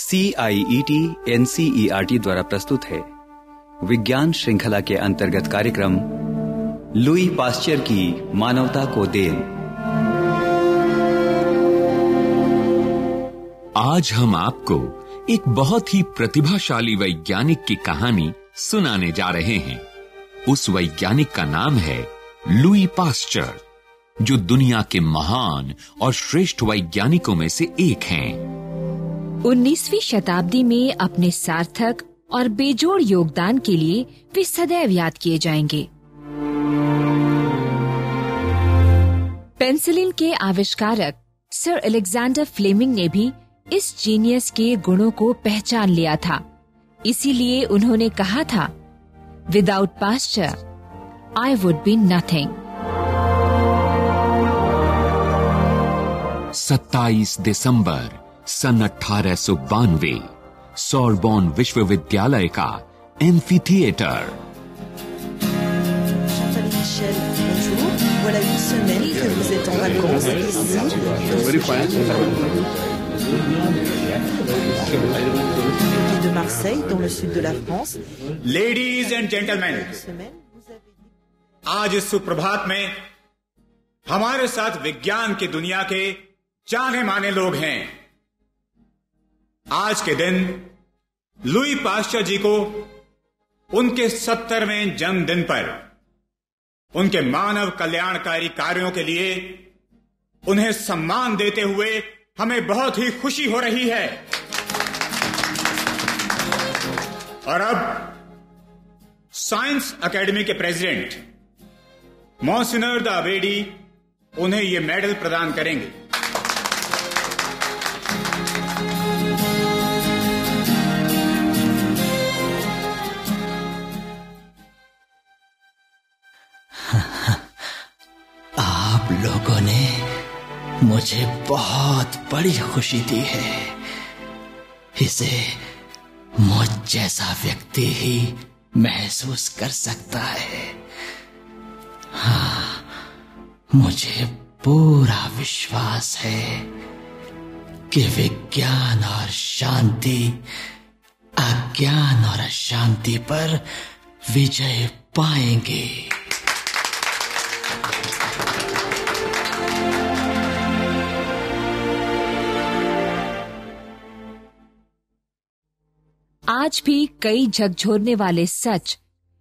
CIET NCERT द्वारा प्रस्तुत है। विज्ञान श्रृंखला के अंतर्गत कार्यक्रम लुई पास्चर की मानवता को देन। आज हम आपको एक बहुत ही प्रतिभाशाली वैज्ञानिक की कहानी सुनाने जा रहे हैं। उस वैज्ञानिक का नाम है लुई पास्चर, जो दुनिया के महान और श्रेष्ठ वैज्ञानिकों में से एक हैं। 19वीं शताब्दी में अपने सार्थक और बेजोड़ योगदान के लिए वे सदैव याद किए जाएंगे। पेंसिलिन के आविष्कारक सर अलेक्जेंडर फ्लेमिंग ने भी इस जीनियस के गुणों को पहचान लिया था। इसीलिए उन्होंने कहा था, without Pasteur I would be nothing. 27 दिसंबर सन 1892 सोरबोन विश्वविद्यालय का amphitheatre. Voilà une semaine que vous êtes en vacances ici, de Marseille, dans le sud de la France. Ladies and gentlemen, आज इस सुप्रभात में हमारे साथ विज्ञान की दुनिया के जाने माने लोग हैं। आज के दिन लुई पास्चर जी को उनके 70वें जन्मदिन पर उनके मानव कल्याणकारी कार्यों के लिए उन्हें सम्मान देते हुए हमें बहुत ही खुशी हो रही है। और अब साइंस एकेडमी के प्रेसिडेंट मॉन्सिनर द अबेडी उन्हें यह मेडल प्रदान करेंगे। आप लोगों ने मुझे बहुत बड़ी खुशी दी है। इसे मुझ जैसा व्यक्ति ही महसूस कर सकता है। हाँ, मुझे पूरा विश्वास है कि विज्ञान और शांति अज्ञान और अशांति पर विजय पाएंगे। आज भी कई झकझोरने वाले सच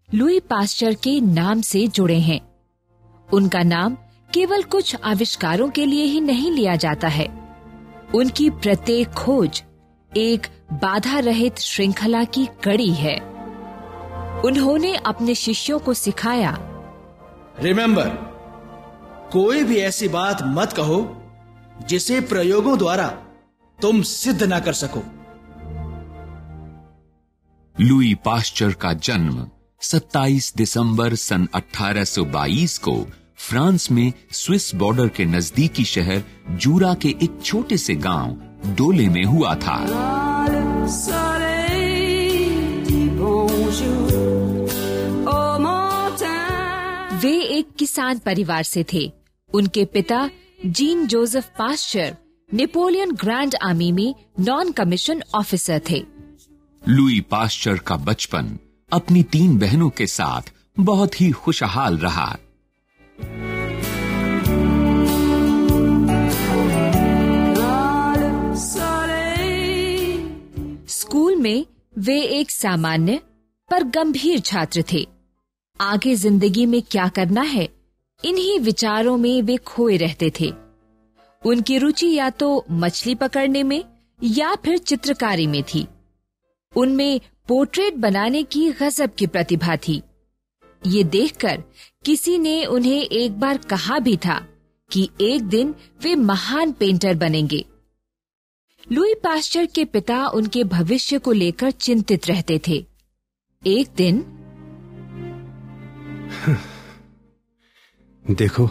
लुई पास्चर के नाम से जुड़े हैं। उनका नाम केवल कुछ आविष्कारों के लिए ही नहीं लिया जाता है। उनकी प्रत्येक खोज एक बाधा रहित श्रृंखला की कड़ी है। उन्होंने अपने शिष्यों को सिखाया, रिमेंबर, कोई भी ऐसी बात मत कहो जिसे प्रयोगों द्वारा तुम सिद्ध ना कर सको। लुई पास्चर का जन्म 27 दिसंबर सन 1822 को फ्रांस में स्विस बॉर्डर के नजदीकी शहर जूरा के एक छोटे से गांव डोले में हुआ था। वे एक किसान परिवार से थे। उनके पिता Jean Joseph Pasteur Napoleon grand army में नॉन कमीशन ऑफिसर थे। लुई पास्चर का बचपन अपनी 3 बहनों के साथ बहुत ही खुशहाल रहा। स्कूल में वे एक सामान्य पर गंभीर छात्र थे। आगे जिंदगी में क्या करना है, इन्हीं विचारों में वे खोए रहते थे। उनकी रुचि या तो मछली पकड़ने में या फिर चित्रकारी में थी। उनमें पोर्ट्रेट बनाने की गजब की प्रतिभा थी। ये देखकर किसी ने उन्हें एक बार कहा भी था कि एक दिन वे महान पेंटर बनेंगे। लुई पास्चर के पिता उनके भविष्य को लेकर चिंतित रहते थे। एक दिन, देखो,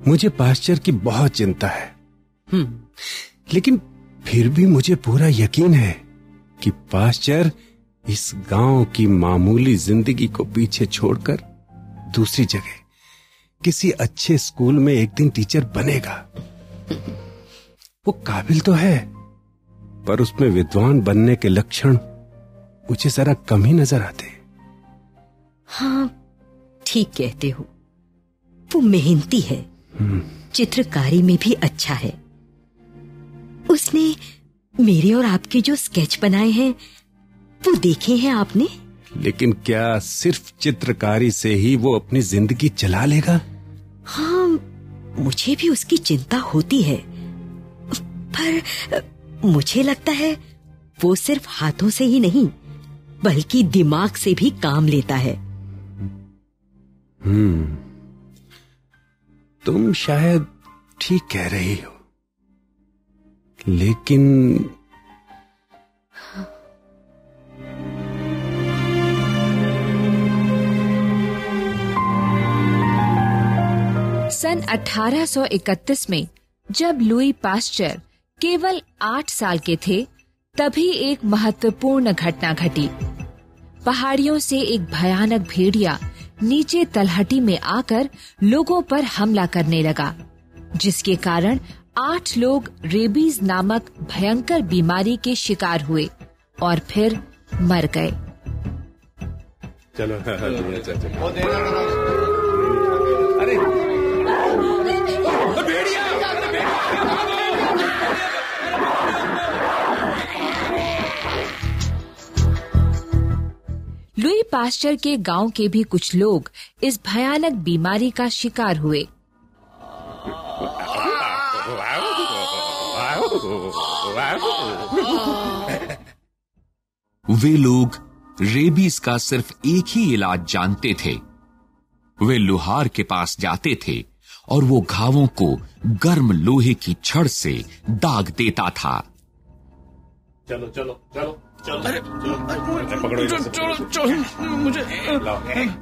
मुझे पास्चर की बहुत चिंता है, लेकिन फिर भी मुझे पूरा यकीन है कि पास्चर इस गांव की मामूली जिंदगी को पीछे छोड़कर दूसरी जगह किसी अच्छे स्कूल में एक दिन टीचर बनेगा। वो काबिल तो है, पर उसमें विद्वान बनने के लक्षण मुझे जरा कम ही नजर आते। हाँ, ठीक कहते हो। वो मेहनती है, चित्रकारी में भी अच्छा है। उसने मेरे और आपके जो स्केच बनाए हैं वो देखे हैं आपने? लेकिन क्या सिर्फ चित्रकारी से ही वो अपनी जिंदगी चला लेगा? हाँ, मुझे भी उसकी चिंता होती है, पर मुझे लगता है वो सिर्फ हाथों से ही नहीं बल्कि दिमाग से भी काम लेता है। तुम शायद ठीक कह रही हो, लेकिन सन 1831 में जब लुई पास्चर केवल 8 साल के थे, तभी एक महत्वपूर्ण घटना घटी। पहाड़ियों से एक भयानक भेड़िया नीचे तलहटी में आकर लोगों पर हमला करने लगा, जिसके कारण 8 लोग रेबीज नामक भयंकर बीमारी के शिकार हुए और फिर मर गए। चलो लुई पास्चर के गांव के भी कुछ लोग इस भयानक बीमारी का शिकार हुए। वे लोग रेबीज का सिर्फ एक ही इलाज जानते थे। वे लोहार के पास जाते थे और वो घावों को गर्म लोहे की छड़ से दाग देता था। चलो चलो चलो चलो मुझे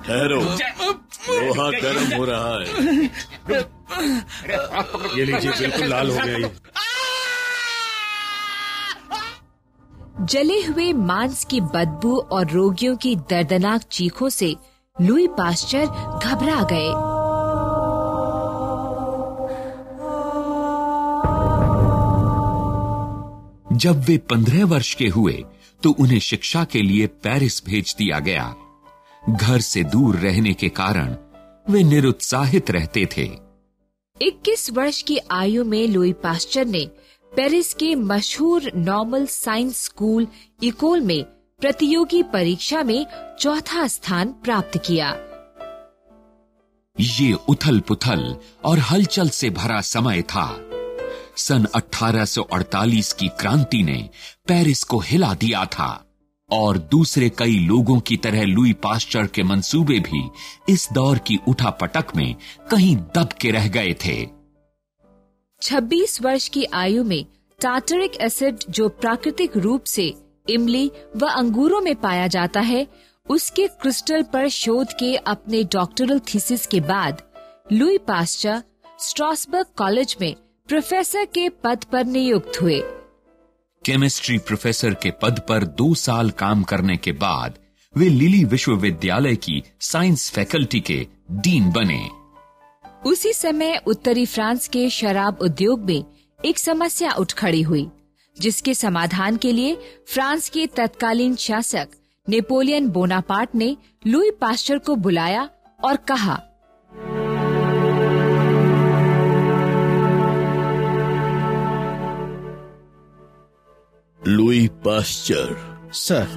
ठहरो, लोहा गर्म हो रहा है। ये लीजिए, बिल्कुल लाल हो गया। जले हुए मांस की बदबू और रोगियों की दर्दनाक चीखों से लुई पास्चर घबरा गए। जब वे 15 वर्ष के हुए तो उन्हें शिक्षा के लिए पेरिस भेज दिया गया। घर से दूर रहने के कारण वे निरुत्साहित रहते थे। 21 वर्ष की आयु में लुई पास्चर ने पेरिस के मशहूर नॉर्मल साइंस स्कूल इकोल में प्रतियोगी परीक्षा में 4था स्थान प्राप्त किया। ये उथल पुथल और हलचल से भरा समय था। सन 1848 की क्रांति ने पेरिस को हिला दिया था और दूसरे कई लोगों की तरह लुई पास्चर के मंसूबे भी इस दौर की उठापटक में कहीं दब के रह गए थे। 26 वर्ष की आयु में टार्टरिक एसिड, जो प्राकृतिक रूप से इमली व अंगूरों में पाया जाता है, उसके क्रिस्टल पर शोध के अपने डॉक्टरल थीसिस के बाद लुई पास्चर स्ट्रासबर्ग कॉलेज में प्रोफेसर के पद पर नियुक्त हुए। केमिस्ट्री प्रोफेसर के पद पर 2 साल काम करने के बाद वे लिली विश्वविद्यालय की साइंस फैकल्टी के डीन बने। उसी समय उत्तरी फ्रांस के शराब उद्योग में एक समस्या उठ खड़ी हुई, जिसके समाधान के लिए फ्रांस के तत्कालीन शासक नेपोलियन बोनापार्ट ने लुई पास्चर को बुलाया और कहा, लुई पास्चर सर,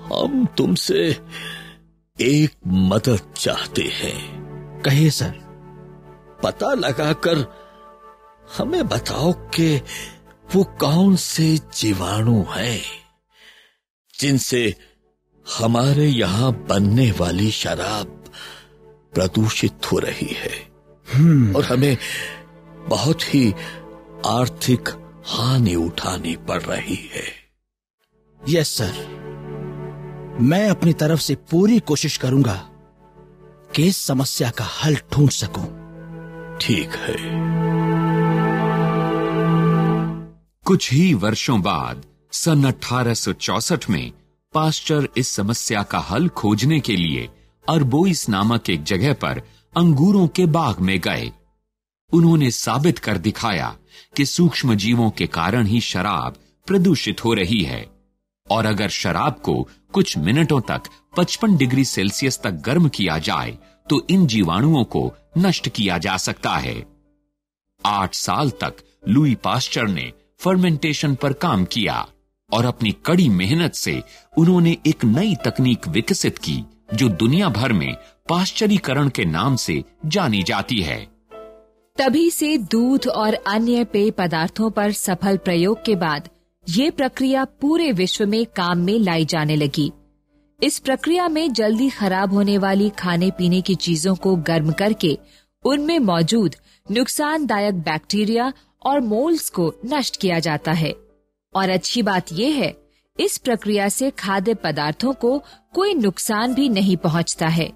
हम तुमसे एक मदद चाहते हैं। कहिए सर। पता लगाकर हमें बताओ कि वो कौन से जीवाणु हैं जिनसे हमारे यहां बनने वाली शराब प्रदूषित हो रही है और हमें बहुत ही आर्थिक हानि उठानी पड़ रही है। यस सर, मैं अपनी तरफ से पूरी कोशिश करूंगा कि इस समस्या का हल ढूंढ सकूं। ठीक है। कुछ ही वर्षों बाद सन 1864 में पास्चर इस समस्या का हल खोजने के लिए अरबोइस नामक एक जगह पर अंगूरों के बाग में गए। उन्होंने साबित कर दिखाया कि सूक्ष्म जीवों के कारण ही शराब प्रदूषित हो रही है। और अगर शराब को कुछ मिनटों तक 55 डिग्री सेल्सियस तक गर्म किया जाए तो इन जीवाणुओं को नष्ट किया जा सकता है। 8 साल तक लुई पास्चर ने फर्मेंटेशन पर काम किया और अपनी कड़ी मेहनत से उन्होंने एक नई तकनीक विकसित की जो दुनिया भर में पाश्चरीकरण के नाम से जानी जाती है। तभी से दूध और अन्य पेय पदार्थों पर सफल प्रयोग के बाद ये प्रक्रिया पूरे विश्व में काम में लाई जाने लगी। इस प्रक्रिया में जल्दी खराब होने वाली खाने पीने की चीजों को गर्म करके उनमें मौजूद नुकसानदायक बैक्टीरिया और मोल्ड्स को नष्ट किया जाता है। और अच्छी बात यह है, इस प्रक्रिया से खाद्य पदार्थों को कोई नुकसान भी नहीं पहुंचता है।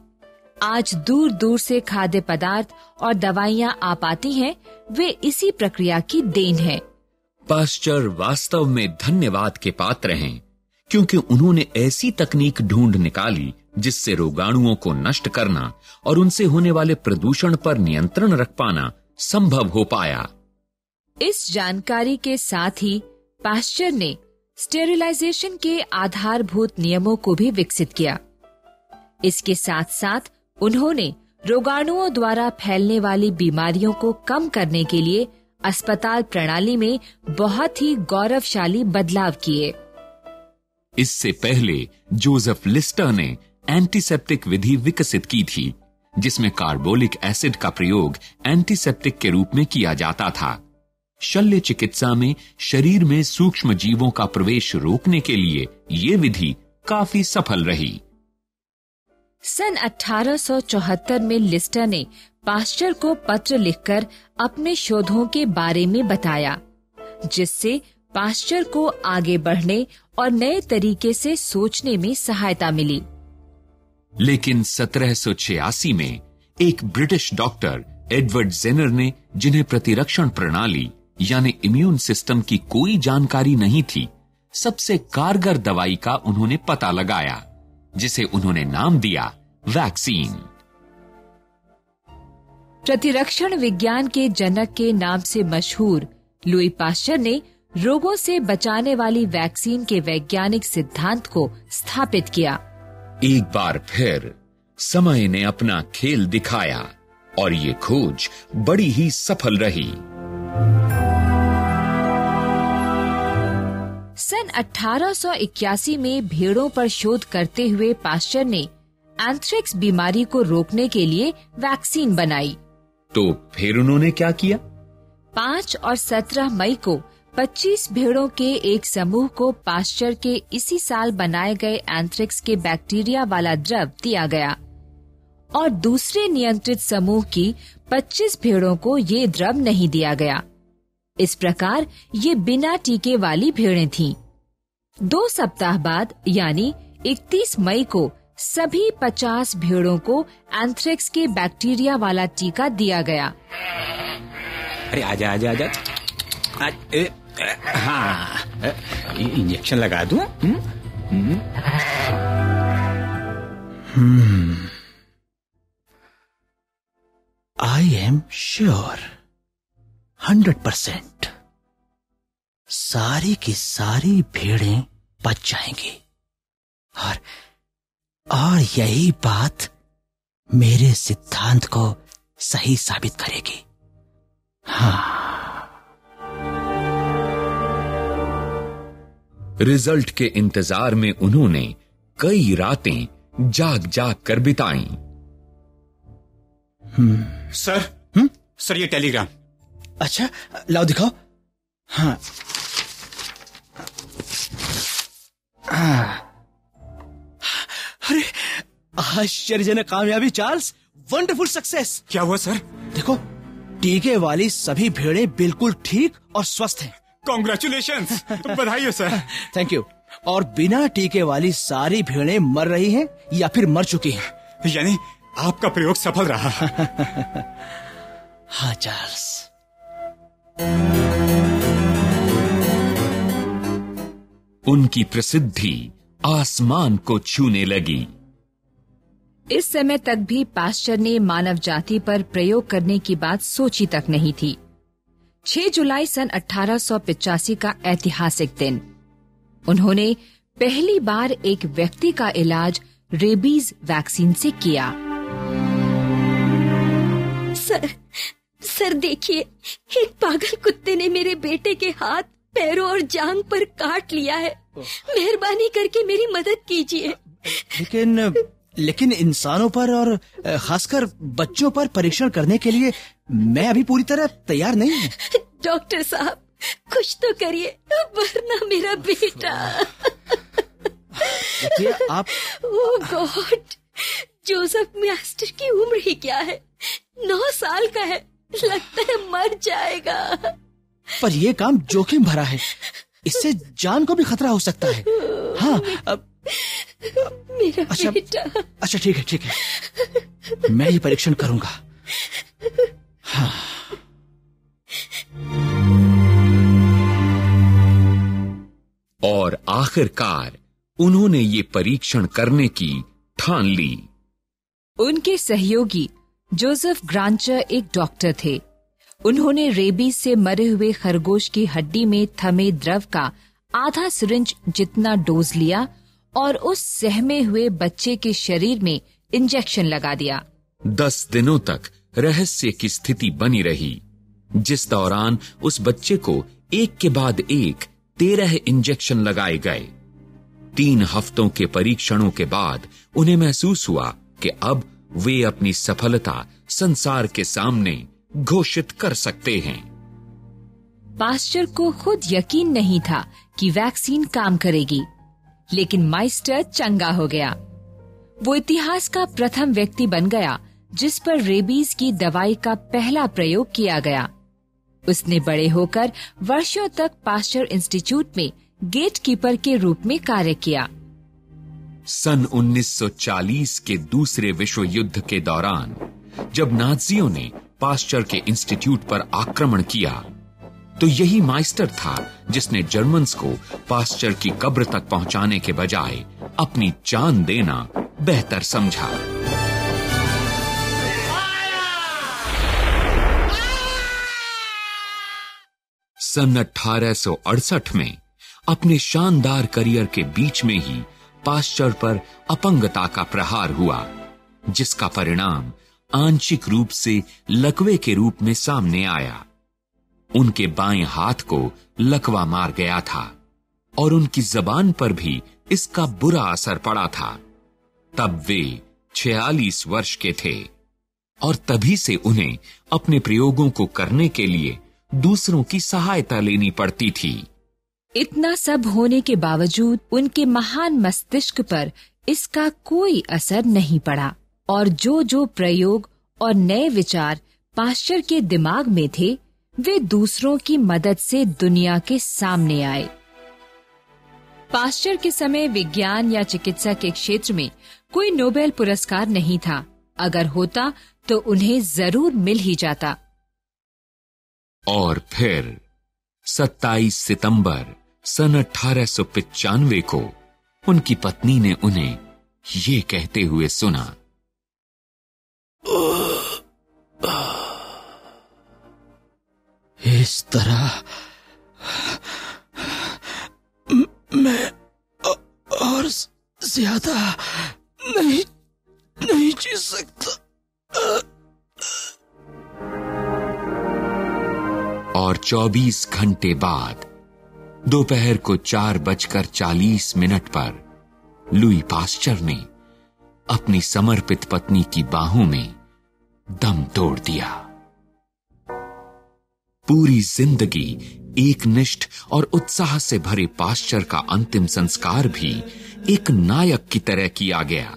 आज दूर दूर से खाद्य पदार्थ और दवाइयां आ पाती हैं, वे इसी प्रक्रिया की देन है। पास्चर वास्तव में धन्यवाद के पात्र हैं, क्योंकि उन्होंने ऐसी तकनीक ढूंढ निकाली जिससे रोगाणुओं को नष्ट करना और उनसे होने वाले प्रदूषण पर नियंत्रण रख पाना संभव हो पाया। इस जानकारी के साथ ही पास्चर ने स्टेरिलाइजेशन के आधारभूत नियमों को भी विकसित किया। इसके साथ साथ उन्होंने रोगाणुओं द्वारा फैलने वाली बीमारियों को कम करने के लिए अस्पताल प्रणाली में बहुत ही गौरवशाली बदलाव किए। इससे पहले जोसेफ लिस्टर ने एंटीसेप्टिक विधि विकसित की थी, जिसमें कार्बोलिक एसिड का प्रयोग एंटीसेप्टिक के रूप में किया जाता था। शल्य चिकित्सा में शरीर में सूक्ष्म जीवों का प्रवेश रोकने के लिए ये विधि काफी सफल रही। सन 1874 में लिस्टर ने पास्चर को पत्र लिखकर अपने शोधों के बारे में बताया, जिससे पास्चर को आगे बढ़ने और नए तरीके से सोचने में सहायता मिली। लेकिन 1786 में एक ब्रिटिश डॉक्टर एडवर्ड जेनर ने, जिन्हें प्रतिरक्षण प्रणाली यानी इम्यून सिस्टम की कोई जानकारी नहीं थी, सबसे कारगर दवाई का उन्होंने पता लगाया, जिसे उन्होंने नाम दिया वैक्सीन। प्रतिरक्षण विज्ञान के जनक के नाम से मशहूर लुई पास्चर ने रोगों से बचाने वाली वैक्सीन के वैज्ञानिक सिद्धांत को स्थापित किया। एक बार फिर समय ने अपना खेल दिखाया और ये खोज बड़ी ही सफल रही। सन 1881 में भेड़ों पर शोध करते हुए पास्चर ने एंथ्रेक्स बीमारी को रोकने के लिए वैक्सीन बनाई। तो फिर उन्होंने क्या किया? 5 और 17 मई को 25 भेड़ों के एक समूह को पास्चर के इसी साल बनाए गए एंथ्रेक्स के बैक्टीरिया वाला द्रव दिया गया और दूसरे नियंत्रित समूह की 25 भेड़ों को ये द्रव नहीं दिया गया। इस प्रकार ये बिना टीके वाली भेड़ें थीं। 2 सप्ताह बाद यानी 31 मई को सभी 50 भेड़ों को एंथ्रेक्स के बैक्टीरिया वाला टीका दिया गया। अरे आजा आजा आजा। हाँ, इंजेक्शन लगा दूं? आई एम श्योर 100% सारी की सारी भेड़ें बच जाएंगी और यही बात मेरे सिद्धांत को सही साबित करेगी। हाँ। रिजल्ट के इंतजार में उन्होंने कई रातें जाग जाग कर बिताई। सर ये टेलीग्राम। अच्छा, लाओ दिखाओ। हाँ। अरे आश्चर्यजनक कामयाबी चार्ल्स, वंडरफुल सक्सेस। क्या हुआ सर? देखो, टीके वाली सभी भेड़ें बिल्कुल ठीक और स्वस्थ हैं। कांग्रेचुलेशंस, बधाई हो सर। Thank you. और बिना टीके वाली सारी भेड़ें मर रही हैं या फिर मर चुकी हैं। यानी आपका प्रयोग सफल रहा। हाँ चार्ल्स। उनकी प्रसिद्धि आसमान को छूने लगी। इस समय तक भी पास्चर ने मानव जाति पर प्रयोग करने की बात सोची तक नहीं थी। 6 जुलाई सन 1885 का ऐतिहासिक दिन उन्होंने पहली बार एक व्यक्ति का इलाज रेबीज वैक्सीन से किया। सर देखिए, एक पागल कुत्ते ने मेरे बेटे के हाथ, पैरों और जांघ पर काट लिया है। मेहरबानी करके मेरी मदद कीजिए। लेकिन इंसानों पर और खासकर बच्चों पर परीक्षण करने के लिए मैं अभी पूरी तरह तैयार नहीं हूँ। डॉक्टर साहब, कुछ तो करिए, वरना मेरा बेटा। आप ओह गॉड, जोसेफ मास्टर की उम्र ही क्या है, 9 साल का है, लगता है मर जाएगा। पर यह काम जोखिम भरा है, इससे जान को भी खतरा हो सकता है। हाँ, मेरा बेटा। अच्छा ठीक है, मैं ये परीक्षण करूंगा। हाँ। और आखिरकार उन्होंने ये परीक्षण करने की ठान ली। उनके सहयोगी जोसेफ ग्रांचर एक डॉक्टर थे। उन्होंने रेबीज से मरे हुए खरगोश की हड्डी में थमे द्रव का आधा सिरिंज जितना डोज लिया और उस सहमे हुए बच्चे के शरीर में इंजेक्शन लगा दिया। 10 दिनों तक रहस्य की स्थिति बनी रही, जिस दौरान उस बच्चे को एक के बाद एक 13 इंजेक्शन लगाए गए। 3 हफ्तों के परीक्षणों के बाद उन्हें महसूस हुआ कि अब वे अपनी सफलता संसार के सामने घोषित कर सकते हैं। पास्चर को खुद यकीन नहीं था कि वैक्सीन काम करेगी, लेकिन माइस्टर चंगा हो गया। वो इतिहास का प्रथम व्यक्ति बन गया जिस पर रेबीज की दवाई का पहला प्रयोग किया गया। उसने बड़े होकर वर्षों तक पास्चर इंस्टीट्यूट में गेटकीपर के रूप में कार्य किया। सन 1940 के दूसरे विश्व युद्ध के दौरान जब नाजियों ने पास्चर के इंस्टीट्यूट पर आक्रमण किया, तो यही माइस्टर था जिसने जर्मन्स को पास्चर की कब्र तक पहुंचाने के बजाय अपनी जान देना बेहतर समझा। सन 1868 में अपने शानदार करियर के बीच में ही पास्चर पर अपंगता का प्रहार हुआ, जिसका परिणाम आंशिक रूप से लकवे के रूप में सामने आया। उनके बाएं हाथ को लकवा मार गया था और उनकी जबान पर भी इसका बुरा असर पड़ा था। तब वे 46 वर्ष के थे और तभी से उन्हें अपने प्रयोगों को करने के लिए दूसरों की सहायता लेनी पड़ती थी। इतना सब होने के बावजूद उनके महान मस्तिष्क पर इसका कोई असर नहीं पड़ा और जो प्रयोग और नए विचार पास्चर के दिमाग में थे, वे दूसरों की मदद से दुनिया के सामने आए। पास्चर के समय विज्ञान या चिकित्सा के क्षेत्र में कोई नोबेल पुरस्कार नहीं था। अगर होता तो उन्हें जरूर मिल ही जाता। और फिर 27 सितंबर सन 1895 को उनकी पत्नी ने उन्हें ये कहते हुए सुना, इस तरह मैं और ज्यादा नहीं जी सकता। और 24 घंटे बाद दोपहर को 4:40 पर लुई पास्चर ने अपनी समर्पित पत्नी की बाहों में दम तोड़ दिया। पूरी जिंदगी एकनिष्ठ और उत्साह से भरे पास्चर का अंतिम संस्कार भी एक नायक की तरह किया गया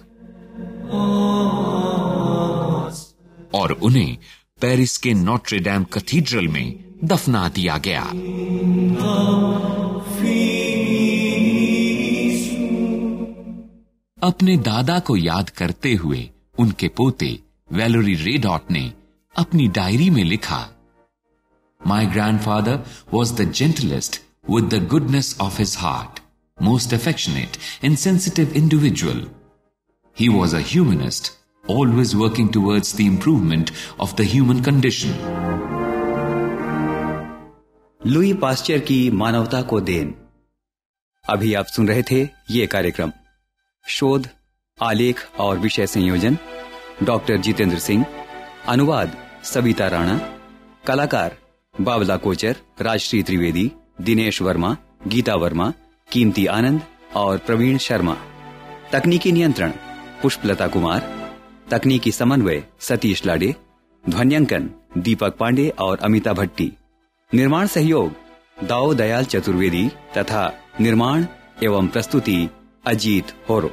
और उन्हें पेरिस के नोट्रे डेम कैथेड्रल में दफना दिया गया। अपने दादा को याद करते हुए उनके पोते वैलेरी रेडॉट ने अपनी डायरी में लिखा, My grandfather was the gentlest with the goodness of his heart, most affectionate and sensitive individual. He was a humanist, always working towards the improvement of the human condition. Louis Pasteur की मानवता को then. अभी आप सुन रहे थे ये कार्यक्रम। शोध, आलेख और विषय संयोजन डॉक्टर जितेंद्र सिंह, अनुवाद सविता राणा, कलाकार बाबला कोचर, राजश्री त्रिवेदी, दिनेश वर्मा, गीता वर्मा, कीमती आनंद और प्रवीण शर्मा। तकनीकी नियंत्रण पुष्पलता कुमार, तकनीकी समन्वय सतीश लाडे, ध्वन्यांकन दीपक पांडे और अमिता भट्टी, निर्माण सहयोग दाऊ दयाल चतुर्वेदी तथा निर्माण एवं प्रस्तुति अजीत होरो।